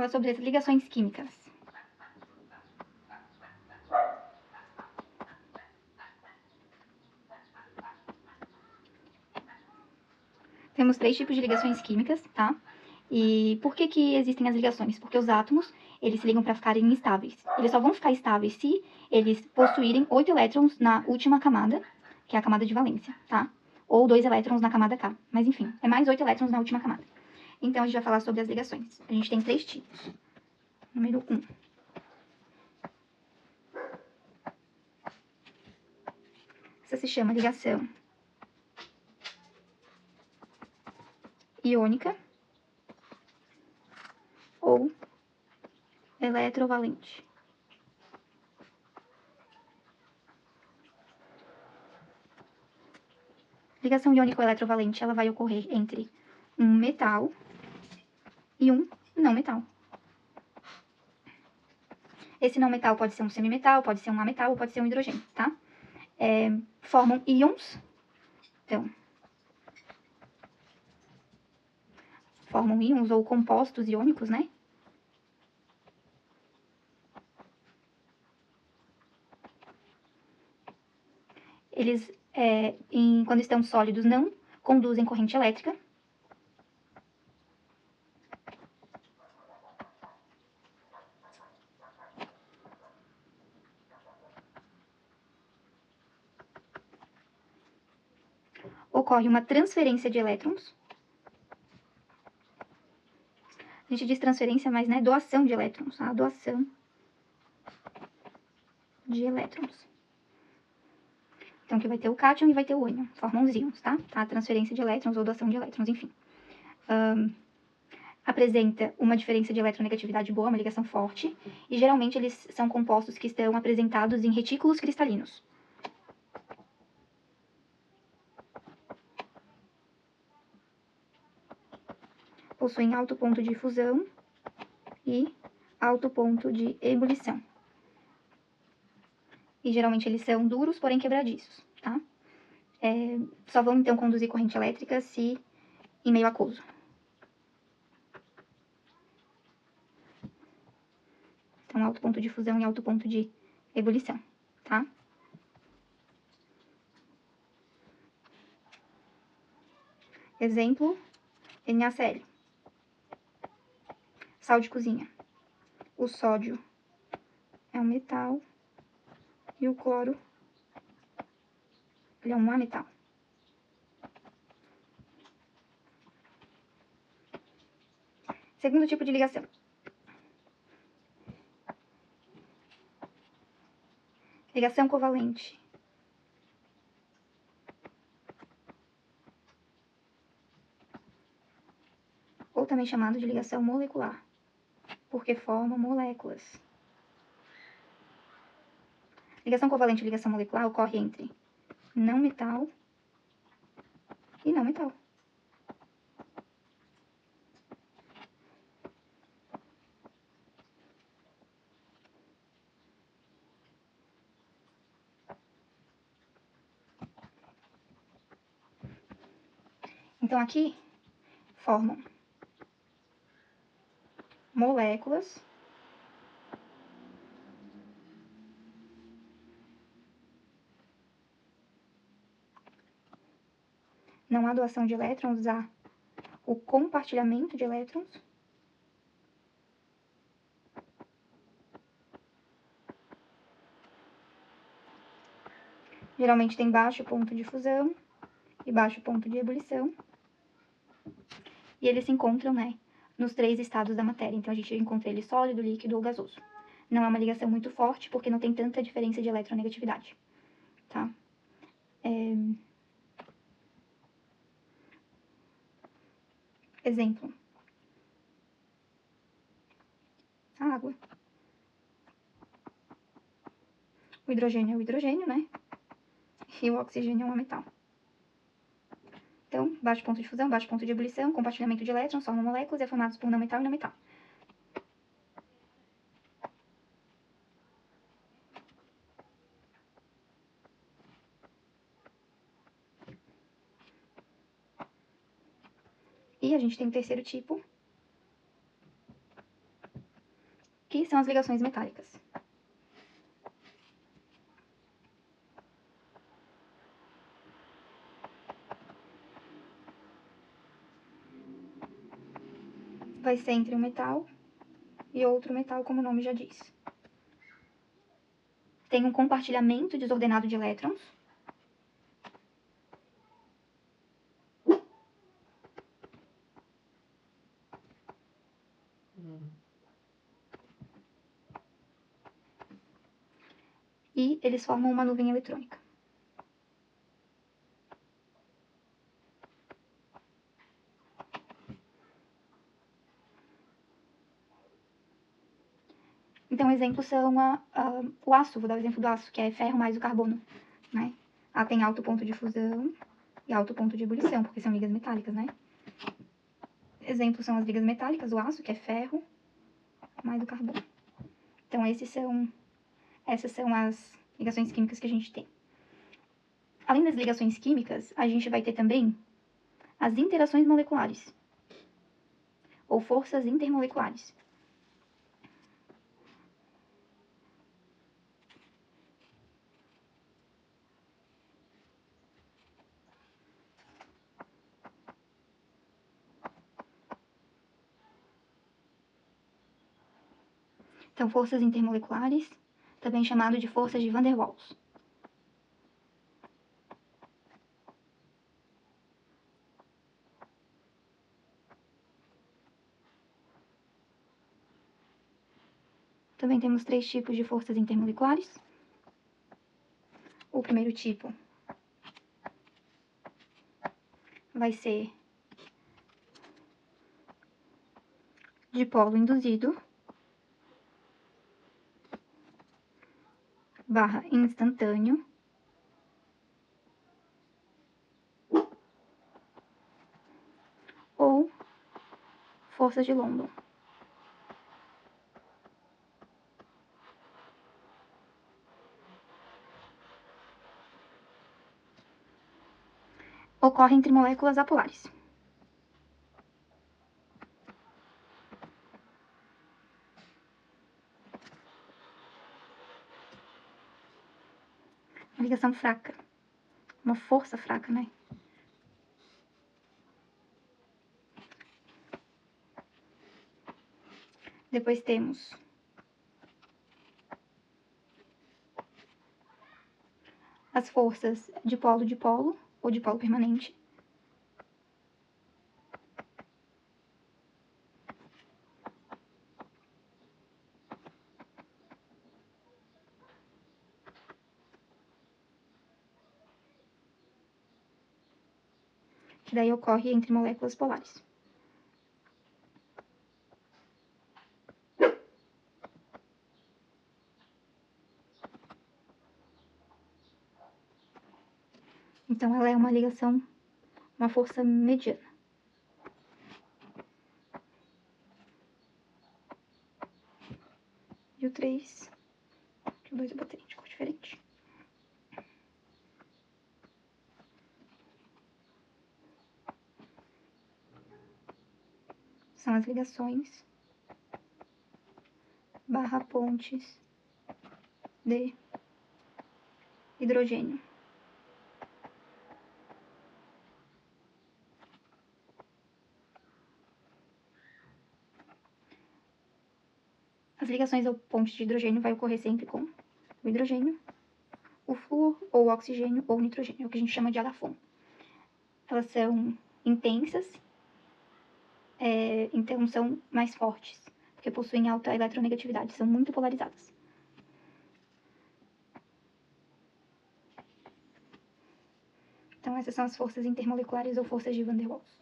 Fala sobre as ligações químicas. Temos 3 tipos de ligações químicas, tá? E por que que existem as ligações? Porque os átomos, eles se ligam para ficarem estáveis. Eles só vão ficar estáveis se eles possuírem 8 elétrons na última camada, que é a camada de valência, tá? Ou 2 elétrons na camada K. Mas enfim, é mais 8 elétrons na última camada. Então, a gente vai falar sobre as ligações. A gente tem 3 tipos. Número 1. Essa se chama ligação iônica ou eletrovalente. Ligação iônica ou eletrovalente, ela vai ocorrer entre um metal e um não metal. Esse não metal pode ser um semimetal, pode ser um ametal ou pode ser um hidrogênio, tá? Formam íons. Então, formam íons ou compostos iônicos, né? Eles, quando estão sólidos, não conduzem corrente elétrica. Ocorre uma transferência de elétrons. A gente diz transferência, mas não é doação de elétrons, tá? Doação de elétrons. Então, aqui vai ter o cátion e vai ter o ânion, formam os íons, tá? A transferência de elétrons ou doação de elétrons, enfim. Apresenta uma diferença de eletronegatividade boa, uma ligação forte, e geralmente eles são compostos que estão apresentados em retículos cristalinos. Possuem alto ponto de fusão e alto ponto de ebulição. E geralmente eles são duros, porém quebradiços, tá? Só vão então conduzir corrente elétrica se em meio aquoso. Então, alto ponto de fusão e alto ponto de ebulição, tá? Exemplo, NaCl. Sal de cozinha. O sódio é um metal e o cloro ele é um ametal. Segundo tipo de ligação. Ligação covalente. Ou também chamado de ligação molecular, porque formam moléculas. Ligação covalente e ligação molecular ocorre entre não metal e não metal. Então, aqui formam moléculas não há doação de elétrons, há o compartilhamento de elétrons. Geralmente tem baixo ponto de fusão e baixo ponto de ebulição. E eles se encontram, né, nos 3 estados da matéria. Então, a gente encontra ele sólido, líquido ou gasoso. Não é uma ligação muito forte, porque não tem tanta diferença de eletronegatividade, tá? Exemplo. A água. O hidrogênio é o hidrogênio, né? E o oxigênio é um metal. Então, baixo ponto de fusão, baixo ponto de ebulição, compartilhamento de elétrons, formam moléculas e é formados por não metal e não metal. E a gente tem o terceiro tipo, que são as ligações metálicas. Vai ser entre um metal e outro metal, como o nome já diz. Tem um compartilhamento desordenado de elétrons. E eles formam uma nuvem eletrônica. Então, exemplos são o aço, vou dar o exemplo do aço, que é ferro mais o carbono, né? Ela tem alto ponto de fusão e alto ponto de ebulição, porque são ligas metálicas, né? Exemplos são as ligas metálicas, o aço, que é ferro mais o carbono. Então, essas são as ligações químicas que a gente tem. Além das ligações químicas, a gente vai ter também as interações moleculares, ou forças intermoleculares. Então, forças intermoleculares, também chamado de forças de Van der Waals. Também temos 3 tipos de forças intermoleculares. O primeiro tipo vai ser dipolo induzido barra instantâneo ou forças de London. Ocorre entre moléculas apolares. Uma ligação fraca. Uma força fraca, né? Depois temos as forças de polo ou de polo permanente. Que daí ocorre entre moléculas polares. Então, ela é uma ligação, uma força mediana. E o 3, o 2 eu botei de cor diferente. São as ligações barra pontes de hidrogênio. As ligações ao ponte de hidrogênio vai ocorrer sempre com o hidrogênio, o flúor, ou o oxigênio, ou o nitrogênio, é o que a gente chama de HFON. Elas são intensas, então são mais fortes, porque possuem alta eletronegatividade, são muito polarizadas. Então, essas são as forças intermoleculares ou forças de Van der Waals.